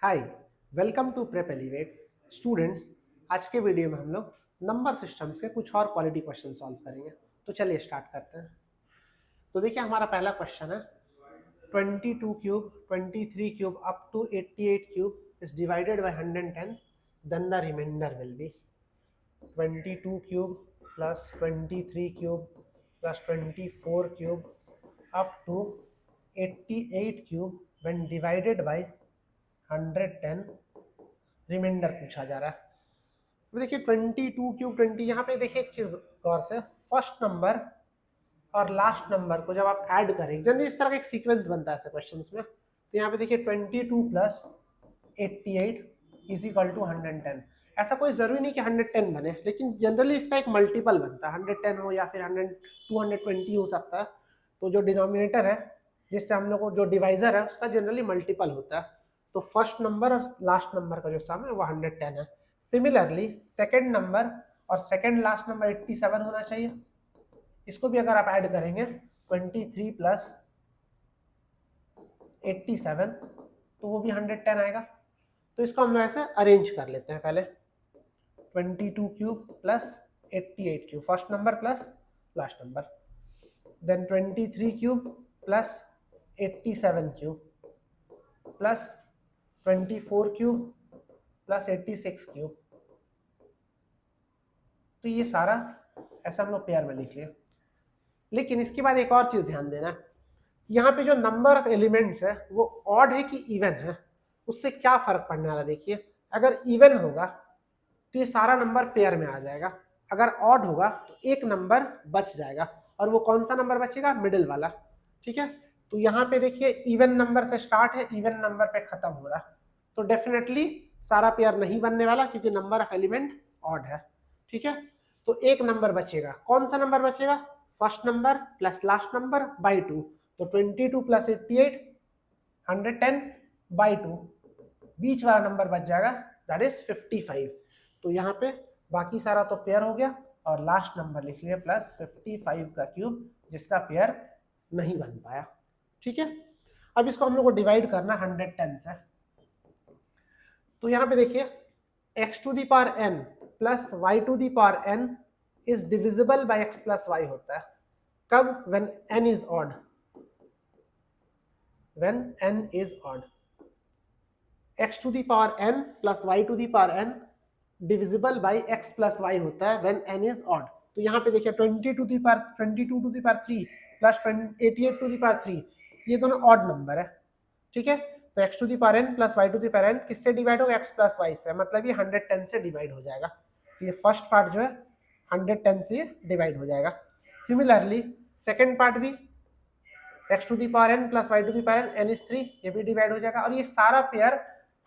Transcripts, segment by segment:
Hi, welcome to prep elevate students. आज के video में हम लोग नंबर सिस्टम्स के कुछ और क्वालिटी क्वेश्चन सॉल्व करेंगे। तो चलिए स्टार्ट करते हैं। तो देखिए हमारा पहला क्वेश्चन है 22 cube 23 cube up to 88 cube is divided by 110, then the remainder will be 22 cube plus 23 cube plus 24 cube up to 88 cube when divided by 110 remainder पूछा जा रहा है। तो देखिए 22 क्यूब 20, यहाँ पे देखिए एक चीज गौर से, फर्स्ट नंबर और लास्ट नंबर को जब आप ऐड करेंगे, जनरली इस तरह का एक सीक्वेंस बनता है ऐसे क्वेश्चंस में। तो यहाँ पे देखिए 22 प्लस 88 इज इक्वल टू 110। ऐसा कोई जरूरी नहीं कि 110 बने, लेकिन जनरली इसका एक मल्टीपल बनता है, 110 हो या फिर 100 220 हो सकता है। तो जो डिनोमिनेटर है, जिससे हम लोग को जो डिवाइजर है, उसका जनरली मल्टीपल होता है। तो फर्स्ट नंबर और लास्ट नंबर का जो सम है वो 110 है। सिमिलरली सेकेंड नंबर और सेकेंड लास्ट नंबर 87 होना चाहिए। इसको भी अगर आप ऐड करेंगे 23 प्लस 87 तो वो भी 110 आएगा। तो इसको हम लोग ऐसे अरेंज कर लेते हैं। पहले 22 cube plus 88 cube, first number plus last number, then 23 cube plus 87 cube plus 24 cube plus 86 cube. तो ये सारा ऐसा हम लोग पेयर में लिख लिए। लेकिन इसके बाद एक और चीज ध्यान देना, यहाँ पे जो नंबर ऑफ एलिमेंट्स है वो ऑड है कि इवन है, उससे क्या फर्क पड़ने वाला। देखिए अगर इवन होगा तो ये सारा नंबर पेयर में आ जाएगा, अगर ऑड होगा तो एक नंबर बच जाएगा, और वो कौन सा नंबर बचेगा? मिडिल वाला। ठीक है, तो यहाँ पे देखिए इवन नंबर से स्टार्ट है, इवन नंबर पे खत्म हो रहा है, तो डेफिनेटली सारा पेयर नहीं बनने वाला क्योंकि नंबर ऑफ एलिमेंट ऑड है। ठीक है, तो एक नंबर बचेगा। कौन सा नंबर बचेगा? First number plus last number by 2। तो 22 प्लस 88 110 बाई 2, बीच वाला नंबर बच जाएगा, दैट इज 55। तो यहाँ पे बाकी सारा तो पेयर हो गया, और लास्ट नंबर लिख लिया प्लस 55 का क्यूब, जिसका पेयर नहीं बन पाया। ठीक है, अब इसको हम लोग को डिवाइड करना 110 से। तो यहाँ पे देखिए x to the power n plus y to the power n is divisible by x plus y होता है। कब? When n is odd, when n is odd. x to the power n plus y to the power n divisible by x plus y होता है when n is odd. तो यहाँ पे देखिए 22 to the power 3 plus 88 to the power 3, ये दोनों odd number है। ठीक है, तो x to the power n plus y to the power n किससे डिवाइड होगा? x प्लस y से, मतलब ये 110 से डिवाइड हो जाएगा। तो ये फर्स्ट पार्ट जो है 110 से डिवाइड हो जाएगा। सिमिलरली सेकेंड पार्ट भी x to the power n plus y to the power n is 3, ये भी डिवाइड हो जाएगा, और ये सारा पेयर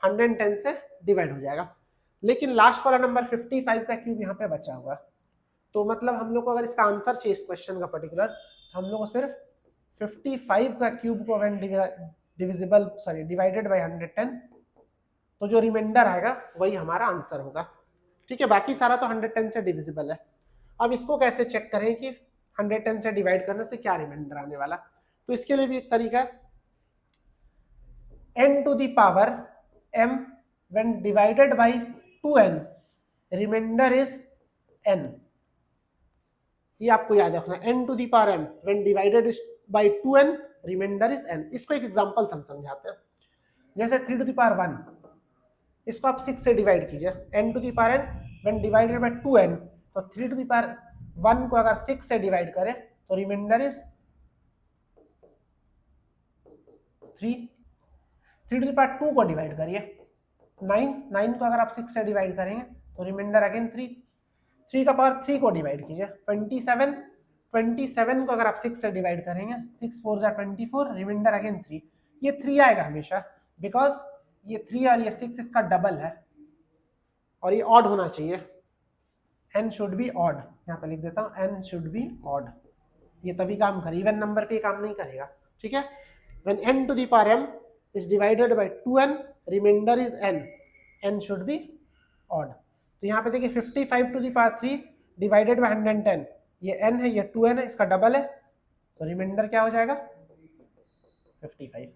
110 से डिवाइड हो जाएगा। लेकिन लास्ट वाला नंबर 55 का क्यूब यहाँ पे बचा हुआ। तो मतलब हम लोग को अगर इसका आंसर चाहिए इस क्वेश्चन का पर्टिकुलर, तो हम लोग को सिर्फ 55 का क्यूब को व्हेन डिवाइडेड बाय 110, तो जो रिमाइंडर आएगा वही हमारा आंसर होगा। ठीक है, बाकी सारा तो 110 से डिविजिबल है। अब इसको कैसे चेक करें कि 110 से डिवाइड करने से क्या रिमाइंडर आने वाला? तो इसके लिए भी एक तरीका है, n to the power m when divided by 2n remainder is n। ये आपको याद रखना, n to the power m when divided by 2n remainder is n। इसको एक एग्जांपल से हम समझाते हैं। जैसे 3 टू दी पावर 1, इसको आप 6 से डिवाइड कीजिए। n to the power n when divided by 2n, तो 3 टू दी पावर 1 को अगर 6 से डिवाइड करें तो remainder is 3। 3 to the power 2 को डिवाइड करिए 9 को अगर आप 6 से डिवाइड करेंगे तो रिमाइंडर अगेन 3। 3 का पावर 3 को डिवाइड कीजिए 27 को अगर आप 6 से डिवाइड करेंगे 6 4 जा 24, रिमाइंडर अगेन 3। ये 3 आएगा हमेशा, बिकॉज ये 3 और ये 6 इसका डबल है, और ये ऑड होना चाहिए। n शुड बी ऑड, यहाँ पे लिख देता हूँ n शुड बी ऑड, ये तभी काम करे, इवन नंबर पे काम नहीं करेगा। ठीक है, when n to the power m is divided by 2n remainder is n should be odd. तो यहाँ पे देखिए 55 to the power 3 divided by 110, ये n है, ये 2n है, इसका डबल है, तो रिमाइंडर क्या हो जाएगा? 55।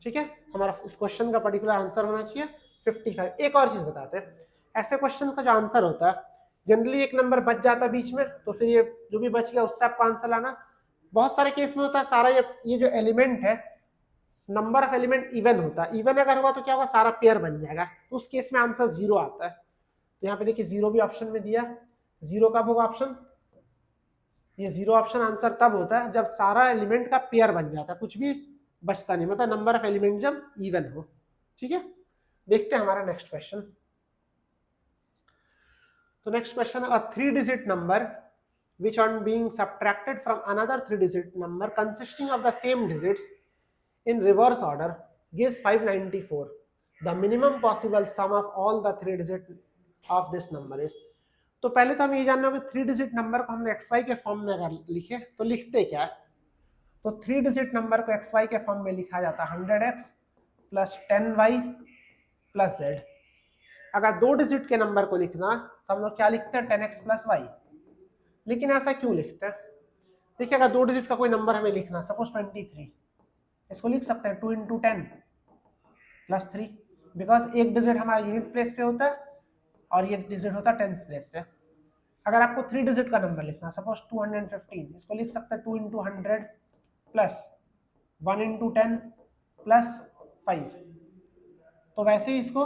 ठीक है, हमारा इस क्वेश्चन का पर्टिकुलर आंसर होना चाहिए 55। एक और चीज बताते हैं, ऐसे क्वेश्चन का जो आंसर होता है जनरली एक नंबर बच जाता है बीच में, तो फिर ये जो भी बच गया उससे आपको आंसर लाना। बहुत सारे केस में होता है सारा ये जो एलिमेंट है नंबर ऑफ एलिमेंट इवन होता है, इवन अगर हुआ तो क्या होगा सारा पेयर बन जाएगा, तो उस केस में आंसर 0 आता है। तो यहाँ पे देखिए 0 भी ऑप्शन में दिया, 0 कब होगा ऑप्शन, ये 0 ऑप्शन आंसर तब होता है जब सारा एलिमेंट का पेयर बन जाता है, कुछ भी बचता नहीं, मतलब नंबर ऑफ एलिमेंट जब इवन हो। ठीक है, देखते हैं हमारा नेक्स्ट क्वेश्चन। तो next question, a 3 digit number which on being subtracted from another 3 digit number consisting of the same digits in reverse order gives 594. The minimum possible sum of all the 3 digit of this number is। तो पहले तो हम ये जानना होगा 3 digit number को हमने xy के फॉर्म में अगर लिखे तो लिखते क्या है, तो 3 डिजिट नंबर को xy के फॉर्म में लिखा जाता है 100x plus 10y plus z। अगर 2 डिजिट के नंबर को लिखना तो हम लोग क्या लिखते हैं 10x प्लस y। लेकिन ऐसा क्यों लिखते हैं, देखिए अगर 2 डिजिट का कोई नंबर हमें लिखना, सपोज 23, इसको लिख सकते हैं 2 इंटू 10 प्लस 3, बिकॉज एक डिजिट हमारा यूनिट प्लेस पे होता है और ये डिजिट होता है टेंस प्लेस पे। अगर आपको 3 डिजिट का नंबर लिखना, सपोज 215, इसको लिख सकते हैं 2 इंटू 100 प्लस 1 इंटू 10 प्लस 5। तो वैसे ही इसको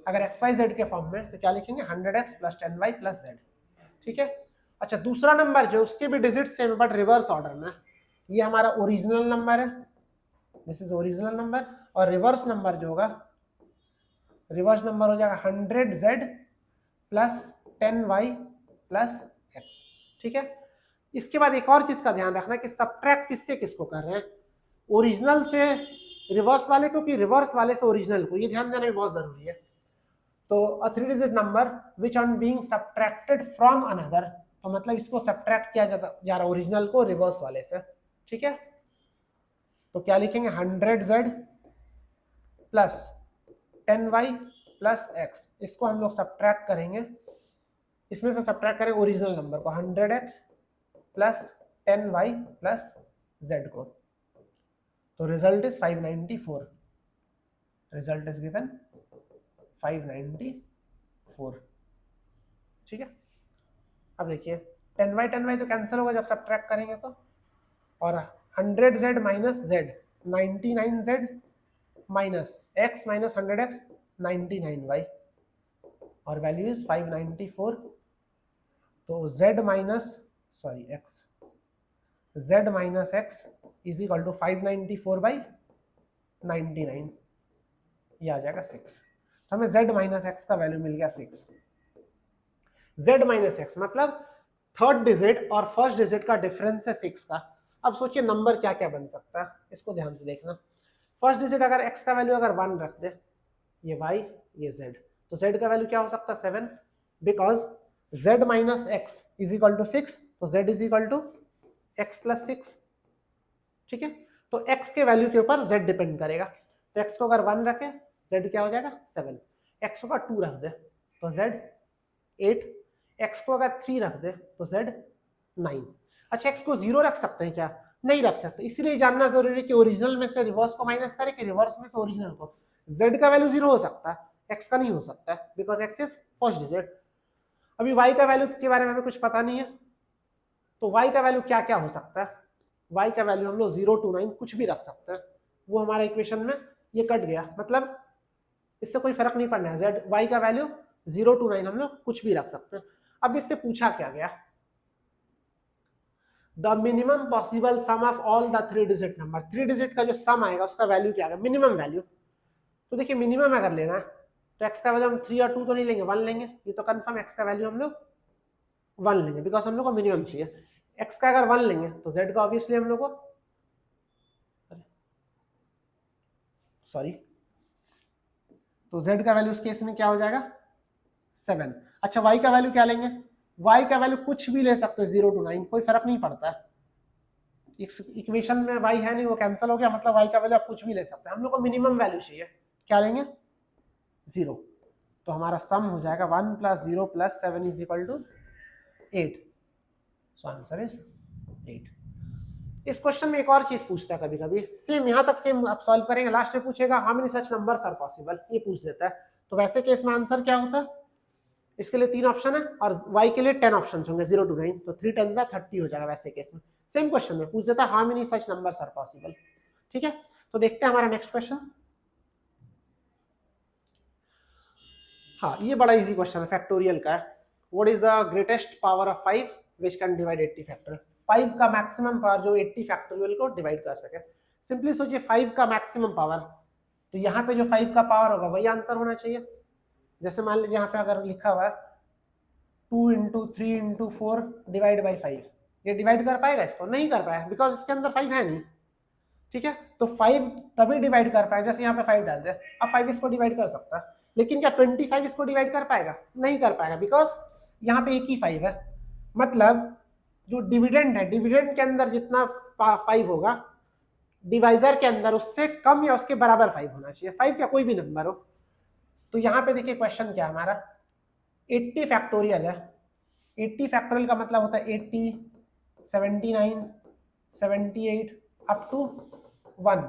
अगर एक्स वाई जेड के फॉर्म में तो क्या लिखेंगे 100x plus 10y plus z। ठीक है, अच्छा दूसरा नंबर जो उसके भी digit same but reverse order में, ये हमारा ओरिजिनल नंबर है, दिस इज ओरिजिनल नंबर, और रिवर्स नंबर जो होगा रिवर्स नंबर हो जाएगा 100z plus 10y plus x। ठीक है, इसके बाद एक और चीज का ध्यान रखना कि सबट्रैक्ट किससे किसको कर रहे हैं, ओरिजिनल से रिवर्स वाले को कि रिवर्स वाले से ओरिजिनल को, ये ध्यान देना भी बहुत जरूरी है। तो अ 3 digit number which on being subtracted from another, तो मतलब इसको सबट्रैक्ट किया जा रहा है ओरिजिनल को रिवर्स वाले से। ठीक है, तो क्या लिखेंगे 100z plus 10y plus x, इसको हम लोग सबट्रैक्ट करेंगे, इसमें से सबट्रैक्ट करेंगे ओरिजिनल नंबर को 100x plus 10y plus z को, तो result is 594, result is given 594। ठीक है, अब देखिए 10y तो कैंसिल होगा जब सबट्रैक्ट करेंगे तो, और 100z minus z 99z minus x minus 100x 99y, और वैल्यू इज 594। तो z minus sorry x, z minus x is equal to 594 by 99, ये आ जाएगा 6। तो हमें z माइनस एक्स का वैल्यू मिल गया 6। z माइनस एक्स मतलब थर्ड डिजिट और फर्स्ट डिजिट का डिफरेंस है 6 का। अब सोचिए नंबर क्या क्या बन सकता है, इसको ध्यान से देखना। फर्स्ट डिजिट अगर x का वैल्यू अगर 1 रख दे, ये y ये z, तो z का वैल्यू क्या हो सकता है 7, because z minus X is equal to 6, तो z is equal to x plus 6। ठीक है, तो x के वैल्यू के ऊपर z डिपेंड करेगा, तो x को अगर 1 रखे z क्या हो जाएगा 7, x को अगर 2 रख दे तो z 8, x को अगर 3 रख दे तो z 9। अच्छा x को 0 रख सकते हैं क्या, नहीं रख सकते, इसलिए जानना जरूरी है कि ओरिजिनल में से रिवर्स को माइनस करें कि रिवर्स में से ओरिजिनल को। z का वैल्यू 0 हो सकता है, x का नहीं हो सकता है, because x is first digit. अभी y का वैल्यू के बारे में हमें कुछ पता नहीं है, तो y का वैल्यू क्या क्या हो सकता है, y का वैल्यू हम लोग 0 to 9 कुछ भी रख सकते हैं, वो हमारे इक्वेशन में ये कट गया, मतलब इससे कोई फर्क नहीं पड़ना है, z y का वैल्यू 0 to 9 हम लोग कुछ भी रख सकते हैं। अब देखते पूछा क्या गया, the minimum possible sum of all the 3 digit number, 3 digit का जो सम आएगा उसका वैल्यू क्या आएगा, मिनिमम वैल्यू। तो देखिए मिनिमम अगर लेना है तो x का वैल्यू हम 3 और 2 तो नहीं लेंगे, 1 लेंगे, ये तो कंफर्म x का वैल्यू हम लोग 1 लेंगे, बिकॉज हम लोग को मिनिमम चाहिए। x का अगर 1 लेंगे तो z का ऑब्वियसली हम लोग को सॉरी, तो z का वैल्यू इस केस में क्या हो जाएगा 7। अच्छा y का वैल्यू क्या लेंगे, y का वैल्यू कुछ भी ले सकते हैं 0 to 9, कोई फर्क नहीं पड़ता है, इक्वेशन में y है नहीं, वो कैंसिल हो गया, मतलब y का वैल्यू आप कुछ भी ले सकते हैं, हम लोग को मिनिमम वैल्यू चाहिए, क्या लेंगे 0, तो हमारा सम हो जाएगा 1 plus 0 plus 7 is equal to 8, so answer is 8। इस क्वेश्चन में एक और चीज पूछता है कभी कभी, सेम यहाँ तक सेम आप सॉल्व करेंगे, लास्ट में पूछेगा how many such numbers are possible, ये पूछ देता है। तो वैसे केस में आंसर क्या होता है, इसके लिए 3 ऑप्शन है और y के लिए 10 ऑप्शन होंगे 0 to 9, तो 3 10 30 हो जाएगा वैसे केस में। सेम क्वेश्चन में पूछ देता है how many such numbers are possible. ठीक है, तो देखते हैं हमारा नेक्स्ट क्वेश्चन। हाँ, ये बड़ा इजी क्वेश्चन है, फैक्टोरियल का है। What is the greatest power of 5 which can divide 80 factorial. 5 का मैक्सिमम पावर जो 80 फैक्टोरियल को डिवाइड कर सके। सिंपली सोचिए 5 का मैक्सिमम पावर, तो यहाँ पे जो 5 का पावर होगा वही आंसर होना चाहिए। जैसे मान लीजिए यहाँ पे अगर लिखा हुआ है 2 इंटू 3 इंटू 4 डिवाइड बाई 5, ये डिवाइड कर पाएगा इसको, नहीं कर पाएगा बिकॉज इसके अंदर 5 है नहीं। ठीक है, तो 5 तभी डिवाइड कर पाएगा, जैसे यहाँ पे 5 डाल दे, अब 5 इसको डिवाइड कर सकता है, लेकिन क्या 25 इसको डिवाइड कर पाएगा, नहीं कर पाएगा बिकॉज यहाँ पे एक ही 5 है। मतलब जो डिविडेंड है, डिविडेंड के अंदर जितना 5 होगा, डिवाइजर के अंदर उससे कम या उसके बराबर 5 होना चाहिए, 5 क्या कोई भी नंबर हो। तो यहाँ पे देखिए क्वेश्चन क्या हमारा 80 फैक्टोरियल है। 80 फैक्टोरियल का मतलब होता है 80, 79, 78 अप टू 1,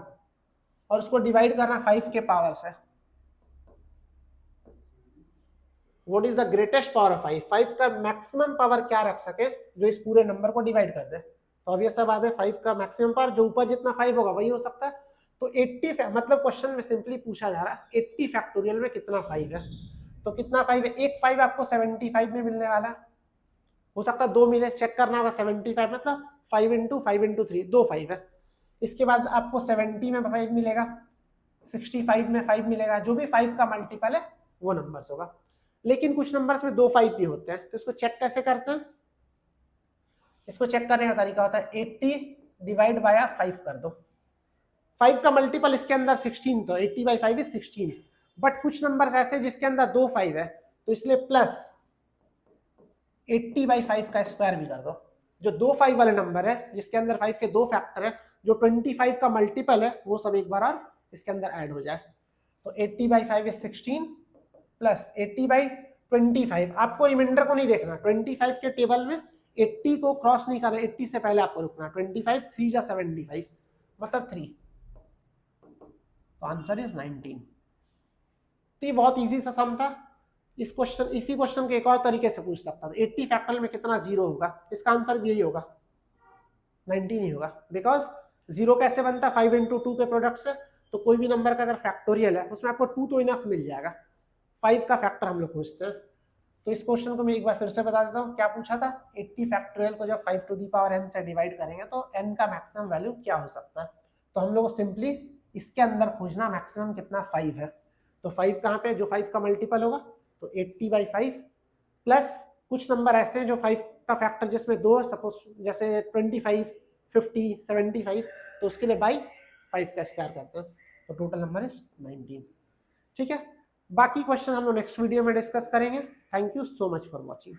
और उसको डिवाइड करना 5 के पावर से। What is the greatest power of 5, 5 का मैक्सिमम पावर क्या रख सके जो इस पूरे नंबर को डिवाइड कर दे। तो ऑब्वियस सा बात है 5 का मैक्सिमम पावर जो ऊपर जितना 5 होगा वही हो सकता है। तो 80 मतलब क्वेश्चन में सिंपली पूछा जा रहा है 80 फैक्टोरियल में कितना 5 है, तो कितना 5 है, एक 5 आपको 75 में मिलने वाला, हो सकता है 2 मिले, चेक करना होगा। 75 मतलब 5 इंटू 5 इंटू 3, 2 5 है। इसके बाद आपको 70 में 5 मिलेगा, 65 में 5 मिलेगा, जो भी 5 का मल्टीपल है वो नंबर्स होगा। लेकिन कुछ नंबर्स में 2 5 भी होते हैं, तो इसको चेक कैसे करते हैं। इसको चेक करने का तरीका होता है 80 डिवाइड बाय 5 कर दो। 5 का मल्टीपल इसके अंदर 16, तो 80 बाई 5 इज 16। बट कुछ नंबर्स ऐसे जिसके अंदर 2 5 है, तो इसलिए प्लस 80 बाई 5 का स्क्वायर भी कर दो। जो 2 5 वाले नंबर है जिसके अंदर 5 के 2 फैक्टर है, जो 25 का मल्टीपल है, वो सब एक बार और इसके अंदर ऐड हो जाए। तो 80 बाई 5 इज 16 प्लस 80 बाई 25। आपको रिमाइंडर को नहीं देखना, 25 के टेबल में 80 को क्रॉस नहीं करना, 80 से पहले आपको रुकना। 25 3 जा 75 मतलब 3, तो आंसर इज 19। तो ये बहुत इजी सा सम था। इसी क्वेश्चन के एक और तरीके से पूछ सकता था 80 फैक्टोरियल में कितना 0 होगा, इसका आंसर भी यही होगा, 19 ही होगा। बिकॉज 0 कैसे बनता है, 5 इंटू 2 के प्रोडक्ट से। तो कोई भी नंबर का अगर फैक्टोरियल है उसमें आपको 2 तो इनफ मिल जाएगा, 5 का फैक्टर हम लोग खोजते हैं। तो इस क्वेश्चन को मैं एक बार फिर से बता देता हूँ, क्या पूछा था 80 फैक्टोरियल को जब 5 टू दी पावर n से डिवाइड करेंगे तो n का मैक्सिमम वैल्यू क्या हो सकता है। तो हम लोग सिंपली इसके अंदर खोजना मैक्सिमम कितना 5 है। तो 5 कहाँ पे, जो 5 का मल्टीपल होगा, तो 80 बाई 5 प्लस कुछ नंबर ऐसे हैं जो 5 का फैक्टर जिसमें 2 है, सपोज जैसे 25, 50, 75, तो उसके लिए बाई 5 का स्क्वायर करते हैं, तो टोटल नंबर इज 19। ठीक है, बाकी क्वेश्चन हम लोग नेक्स्ट वीडियो में डिस्कस करेंगे। Thank you so much for watching.